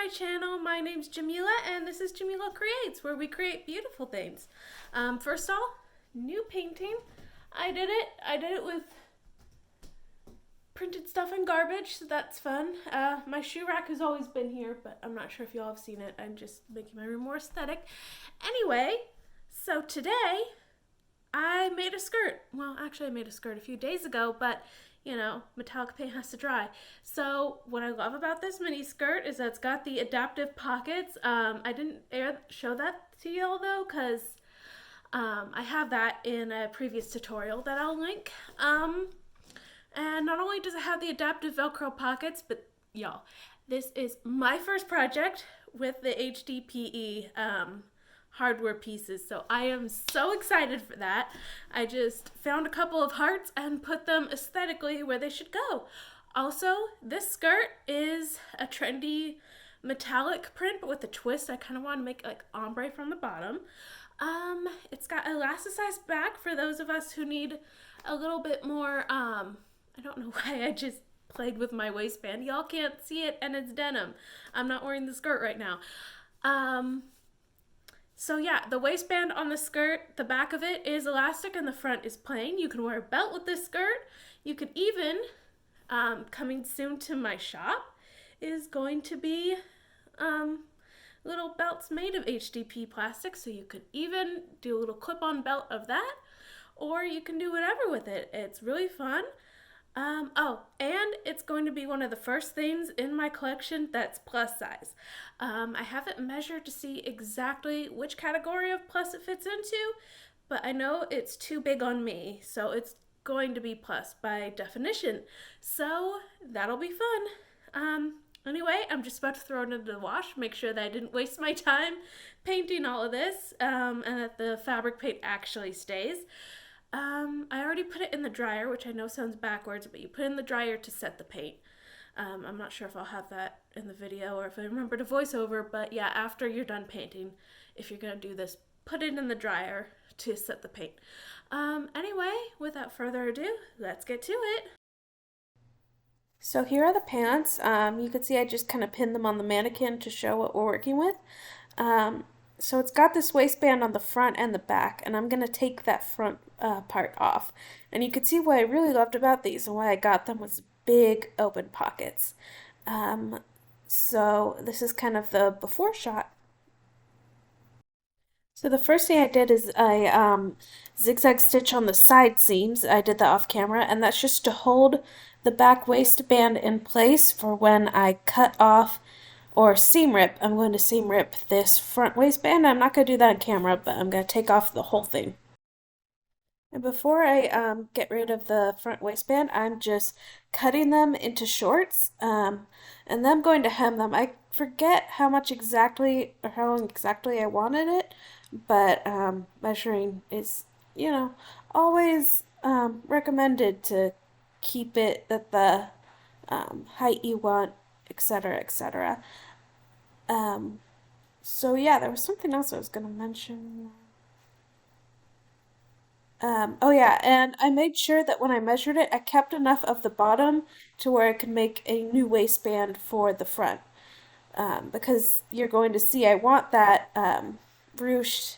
channel. My name's Jamila and this is Jamila Creates, where we create beautiful things. First off, new painting. I did it with printed stuff and garbage, so that's fun. My shoe rack has always been here, but I'm not sure if y'all have seen it. I'm just making my room more aesthetic. Anyway, so today I made a skirt. Well, actually I made a skirt a few days ago, but you know, metallic paint has to dry. So what I love about this mini skirt is that it's got the adaptive pockets. I didn't show that to y'all though, because I have that in a previous tutorial that I'll link. And not only does it have the adaptive Velcro pockets, but y'all, this is my first project with the hdpe hardware pieces, so I am so excited for that. I just found a couple of hearts and put them aesthetically where they should go. Also, this skirt is a trendy metallic print, but with a twist. I kind of want to make like ombre from the bottom. It's got elasticized back for those of us who need a little bit more, I don't know why I just played with my waistband. Y'all can't see it and it's denim. I'm not wearing the skirt right now. So yeah, the waistband on the skirt, the back of it is elastic and the front is plain. You can wear a belt with this skirt. You could even, coming soon to my shop, is going to be little belts made of HDP plastic, so you could even do a little clip-on belt of that, or you can do whatever with it. It's really fun. Oh, and it's going to be one of the first things in my collection that's plus size. I haven't measured to see exactly which category of plus it fits into, but I know it's too big on me, so it's going to be plus by definition. So that'll be fun. Anyway, I'm just about to throw it into the wash, make sure that I didn't waste my time painting all of this, and that the fabric paint actually stays. I already put it in the dryer, which I know sounds backwards, but you put it in the dryer to set the paint. I'm not sure if I'll have that in the video or if I remember to voice over, but yeah, after you're done painting, if you're going to do this, put it in the dryer to set the paint. Anyway, without further ado, let's get to it. So here are the pants. You can see I just kind of pinned them on the mannequin to show what we're working with. So it's got this waistband on the front and the back, and I'm going to take that front part off. And you can see what I really loved about these and why I got them was big open pockets. So this is kind of the before shot. So the first thing I did is I zigzag stitch on the side seams. I did that off camera, and that's just to hold the back waistband in place for when I cut off or seam rip. I'm going to seam rip this front waistband. I'm not going to do that on camera, but I'm going to take off the whole thing. And before I get rid of the front waistband, I'm just cutting them into shorts, and then I'm going to hem them. I forget how much exactly or how long exactly I wanted it, but measuring is, you know, always recommended to keep it at the height you want, etc., etc. So yeah, there was something else I was going to mention. Oh yeah, and I made sure that when I measured it, I kept enough of the bottom to where I could make a new waistband for the front. Because you're going to see I want that ruched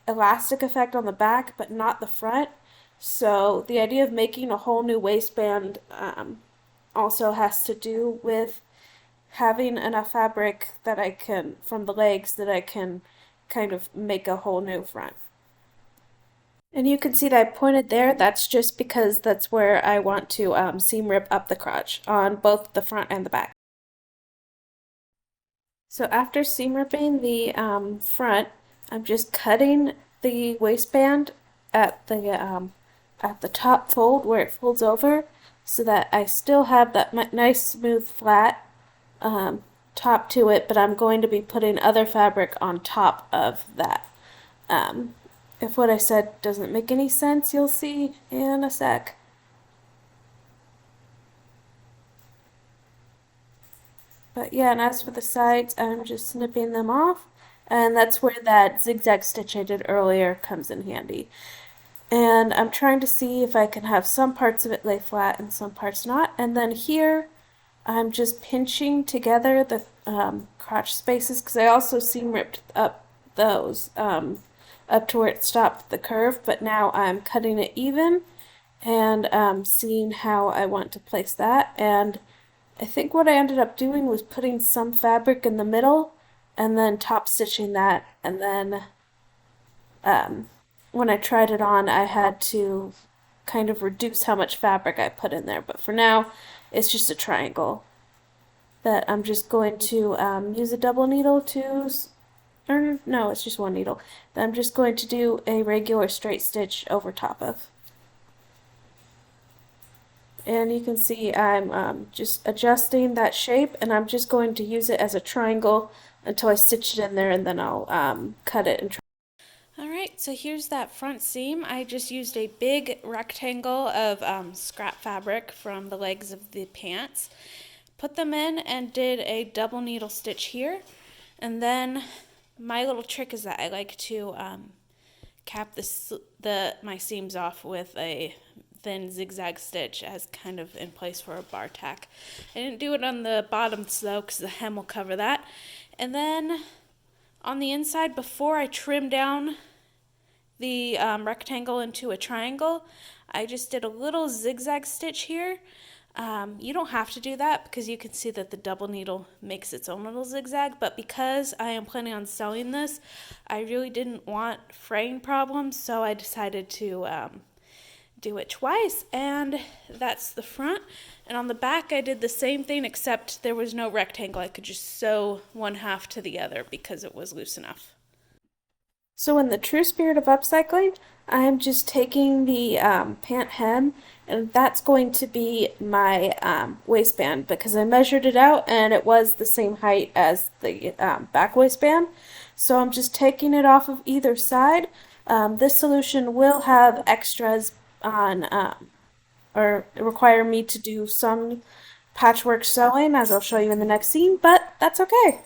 elastic effect on the back, but not the front. So the idea of making a whole new waistband also has to do with having enough fabric that I can, from the legs, that I can kind of make a whole new front. And you can see that I pointed there. That's just because that's where I want to seam rip up the crotch on both the front and the back. So after seam ripping the front, I'm just cutting the waistband at the top fold where it folds over, so that I still have that nice smooth flat top to it, but I'm going to be putting other fabric on top of that. If what I said doesn't make any sense, you'll see in a sec. But yeah, and as for the sides, I'm just snipping them off, and that's where that zigzag stitch I did earlier comes in handy. And I'm trying to see if I can have some parts of it lay flat and some parts not. And then here I'm just pinching together the crotch spaces because I also seam ripped up those up to where it stopped the curve, but now I'm cutting it even and seeing how I want to place that. And I think what I ended up doing was putting some fabric in the middle and then top stitching that. And then um, when I tried it on, I had to kind of reduce how much fabric I put in there. But for now, it's just a triangle that I'm just going to use a double needle to, or no, it's just one needle, that I'm just going to do a regular straight stitch over top of. And you can see I'm just adjusting that shape, and I'm just going to use it as a triangle until I stitch it in there, and then I'll cut it and try. Alright, so here's that front seam. I just used a big rectangle of scrap fabric from the legs of the pants, put them in and did a double needle stitch here, and then my little trick is that I like to cap my seams off with a thin zigzag stitch as kind of in place for a bar tack. I didn't do it on the bottoms though because the hem will cover that. And then on the inside, before I trim down the rectangle into a triangle, I just did a little zigzag stitch here. You don't have to do that because you can see that the double needle makes its own little zigzag, but because I am planning on sewing this, I really didn't want fraying problems, so I decided to do it twice, and that's the front. And on the back I did the same thing, except there was no rectangle. I could just sew one half to the other because it was loose enough. So in the true spirit of upcycling, I am just taking the pant hem, and that's going to be my waistband because I measured it out and it was the same height as the back waistband. So I'm just taking it off of either side. This solution will have extras on or require me to do some patchwork sewing, as I'll show you in the next scene, but that's okay.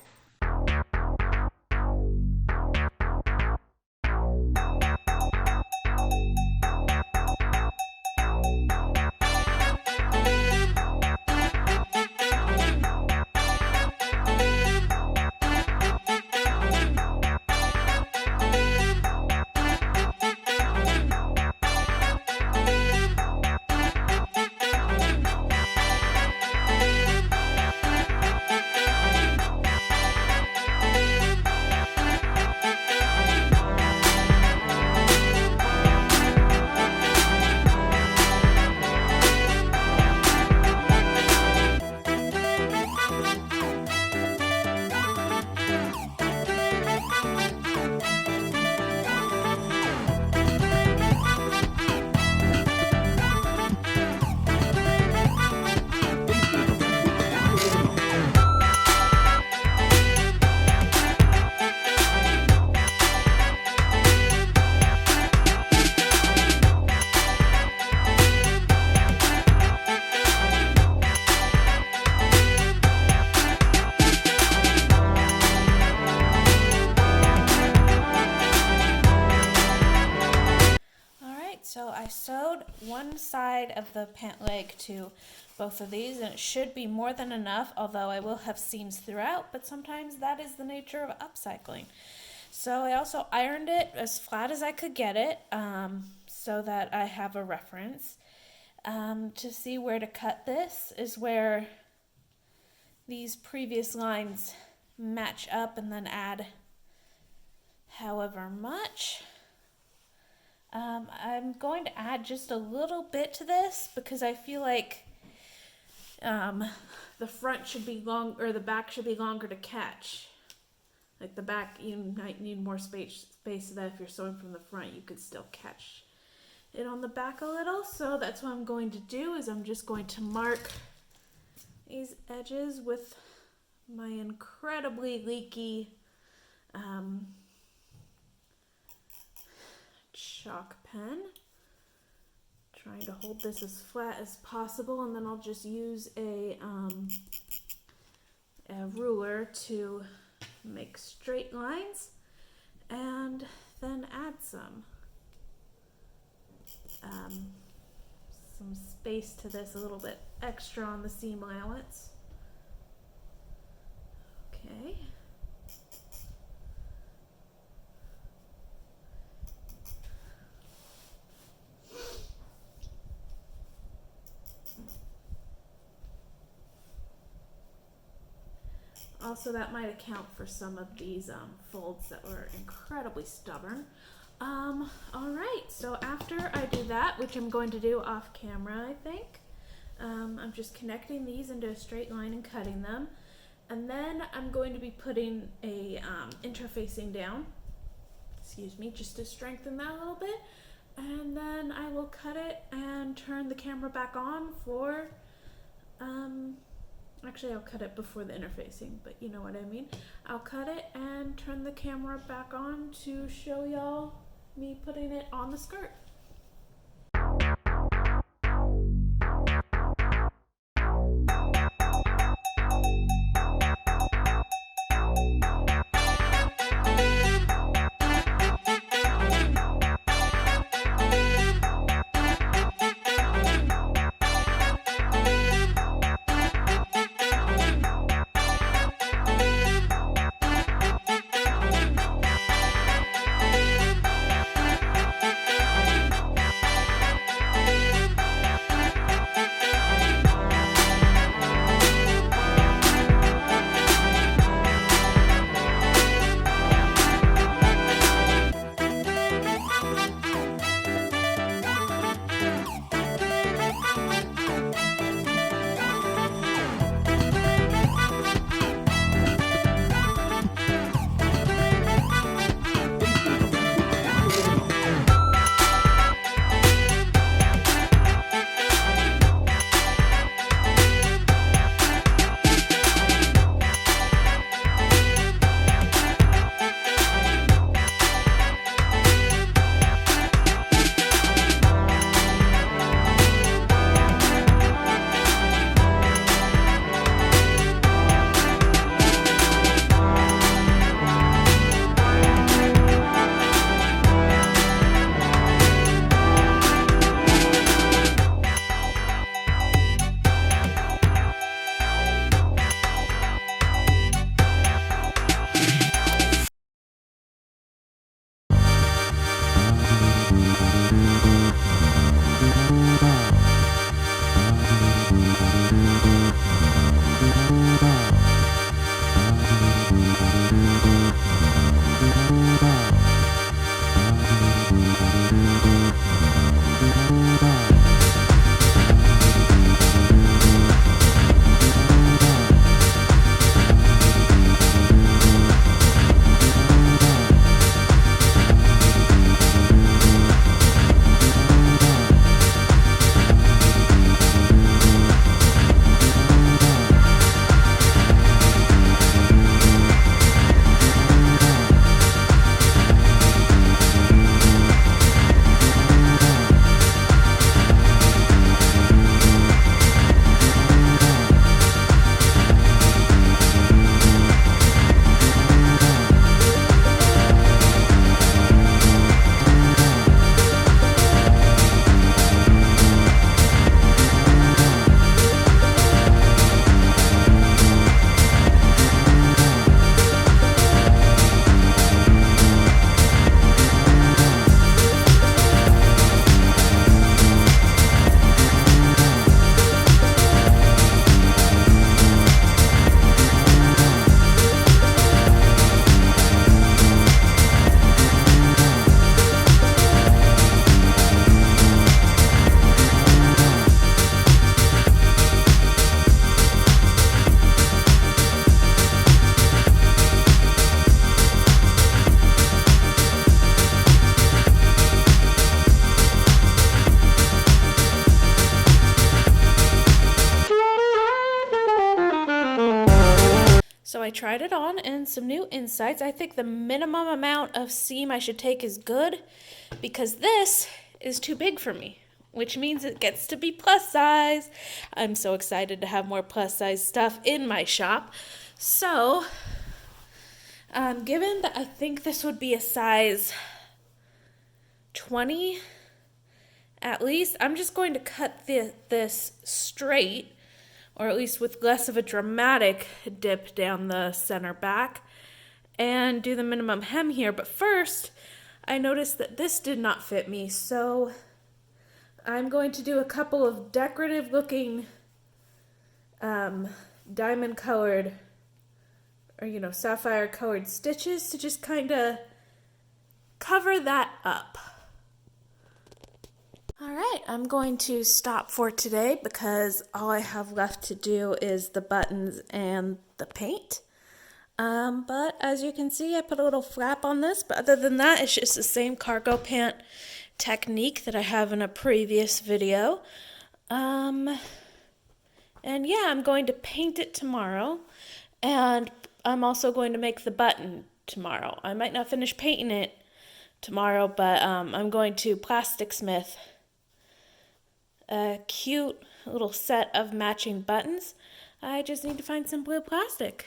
So I sewed one side of the pant leg to both of these, and it should be more than enough, although I will have seams throughout, but sometimes that is the nature of upcycling. So I also ironed it as flat as I could get it, so that I have a reference. To see where to cut this is where these previous lines match up and then add however much. I'm going to add just a little bit to this because I feel like the front should be long, or the back should be longer to catch. Like the back, you might need more space so that if you're sewing from the front, you could still catch it on the back a little. So that's what I'm going to do, is I'm just going to mark these edges with my incredibly leaky chalk pen, trying to hold this as flat as possible, and then I'll just use a ruler to make straight lines and then add some space to this, a little bit extra on the seam allowance. Okay. Also, that might account for some of these folds that were incredibly stubborn. All right, so after I do that, which I'm going to do off camera, I think, I'm just connecting these into a straight line and cutting them. And then I'm going to be putting a interfacing down, excuse me, just to strengthen that a little bit. And then I will cut it and turn the camera back on for, actually I'll cut it before the interfacing, but you know what I mean. I'll cut it and turn the camera back on to show y'all me putting it on the skirt. So I tried it on and some new insights. I think the minimum amount of seam I should take is good because this is too big for me, which means it gets to be plus size. I'm so excited to have more plus size stuff in my shop. So, given that I think this would be a size 20 at least, I'm just going to cut this straight or at least with less of a dramatic dip down the center back, and do the minimum hem here. But first, I noticed that this did not fit me, so I'm going to do a couple of decorative looking diamond colored or sapphire colored stitches to just kind of cover that up. Alright, I'm going to stop for today because all I have left to do is the buttons and the paint. But as you can see, I put a little flap on this, but other than that, it's just the same cargo pant technique that I have in a previous video. And yeah, I'm going to paint it tomorrow, and I'm also going to make the button tomorrow. I might not finish painting it tomorrow, but I'm going to plastic smith a cute little set of matching buttons. I just need to find some blue plastic.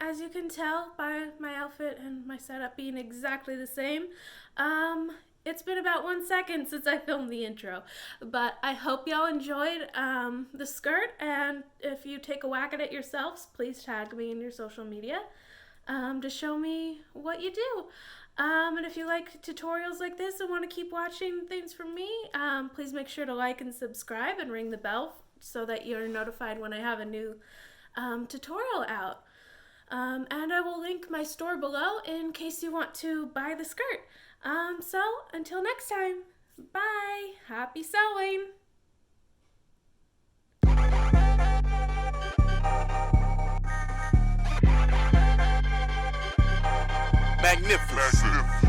As you can tell by my outfit and my setup being exactly the same, it's been about 1 second since I filmed the intro, but I hope y'all enjoyed the skirt, and if you take a whack at it yourselves, please tag me in your social media to show me what you do. And if you like tutorials like this and want to keep watching things from me, please make sure to like and subscribe and ring the bell so that you're notified when I have a new tutorial out. And I will link my store below in case you want to buy the skirt. So until next time, bye. Happy sewing. Magnificent.